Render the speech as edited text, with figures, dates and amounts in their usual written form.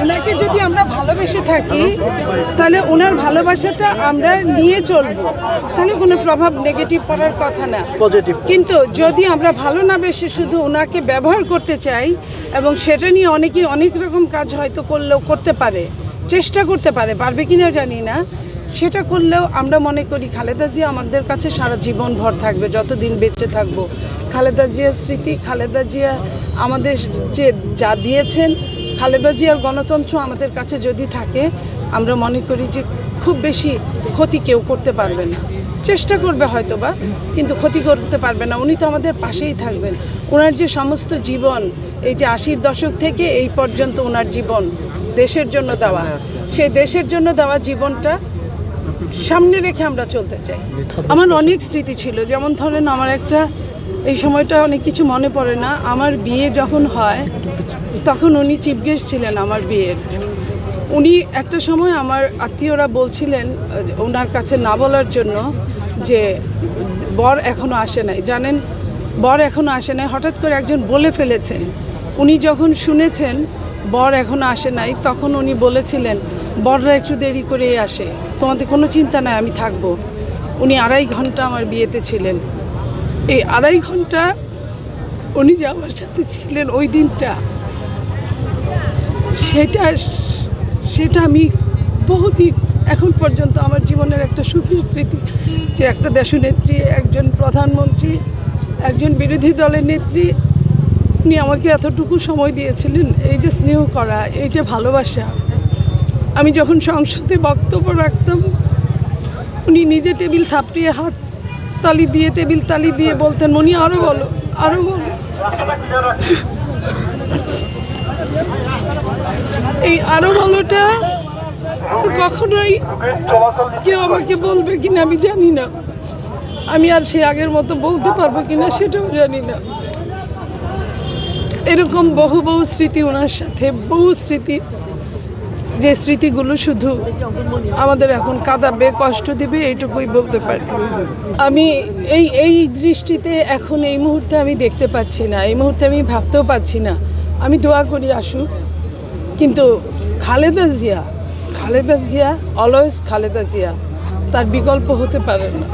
ওনাকে যদি আমরা ভালোবেসে থাকি তাহলে ওনার ভালোবাসাটা আমরা নিয়ে চলবো, তাহলে কোনো প্রভাব নেগেটিভ পড়ার কথা না, পজিটিভ। কিন্তু যদি আমরা ভালো না বেসে শুধু ওনাকে ব্যবহার করতে চাই এবং সেটা নিয়ে অনেকেই অনেক রকম কাজ হয়তো করলেও করতে পারে, চেষ্টা করতে পারে, পারবে কিনা জানি না, সেটা করলেও আমরা মনে করি খালেদা জিয়া আমাদের কাছে সারা জীবন ভর থাকবে, যতদিন বেঁচে থাকবো। খালেদা জিয়ার স্মৃতি, খালেদা জিয়া আমাদের যে যা দিয়েছেন, খালেদা জিয়ার গণতন্ত্র আমাদের কাছে যদি থাকে, আমরা মনে করি যে খুব বেশি ক্ষতি কেউ করতে পারবে না। চেষ্টা করবে হয়তো বা, কিন্তু ক্ষতি করতে পারবে না। উনি তো আমাদের পাশেই থাকবেন। ওনার যে সমস্ত জীবন, এই যে 80-র দশক থেকে এই পর্যন্ত ওনার জীবন দেশের জন্য দেওয়া, সেই দেশের জন্য দেওয়া জীবনটা সামনে রেখে আমরা চলতে চাই। আমার অনেক স্মৃতি ছিল, যেমন ধরেন আমার একটা, এই সময়টা অনেক কিছু মনে পড়ে না, আমার বিয়ে যখন হয় তখন উনি চিফ গেস্ট ছিলেন আমার বিয়ের। উনি একটা সময় আমার আত্মীয়রা বলছিলেন ওনার কাছে না বলার জন্য যে বর এখনও আসে নাই, জানেন বর এখনও আসে নাই, হঠাৎ করে একজন বলে ফেলেছেন। উনি যখন শুনেছেন বর এখনও আসে নাই, তখন উনি বলেছিলেন বররা একটু দেরি করেই আসে, তোমাদের কোনো চিন্তা নাই, আমি থাকবো। উনি 2.5 ঘন্টা আমার বিয়েতে ছিলেন। এই 2.5 ঘন্টা উনি যে আমার সাথে ছিলেন ওই দিনটা, সেটা আমি বহুদিন এখন পর্যন্ত আমার জীবনের একটা সুখের স্মৃতি, যে একটা দেশনেত্রী, একজন প্রধানমন্ত্রী, একজন বিরোধী দলের নেত্রী, উনি আমাকে এতটুকু সময় দিয়েছিলেন। এই যে স্নেহ করা, এই যে ভালোবাসা, আমি যখন সংসদে বক্তব্য রাখতাম উনি নিজে টেবিল থাপড়িয়ে হাত তালি দিয়ে, টেবিল তালি দিয়ে বলতেন, মনি আরও বলো, আরও বলো। এই আরও বলোটা কখনোই কেউ আমাকে বলবে কিনা আমি জানি না, আমি আর সে আগের মতো বলতে পারবো কিনা সেটাও জানি না। এরকম বহু বহু স্মৃতি ওনার সাথে, বহু স্মৃতি, যে স্মৃতিগুলো শুধু আমাদের এখন কাঁদাবে, কষ্ট দিবে, এইটুকুই বলতে পারি। আমি এই দৃষ্টিতে এখন এই মুহূর্তে আমি দেখতে পাচ্ছি না, এই মুহূর্তে আমি ভাবতেও পাচ্ছি না। আমি দোয়া করি আসুক, কিন্তু খালেদা জিয়া অলওয়েজ খালেদা জিয়া, তার বিকল্প হতে পারে না।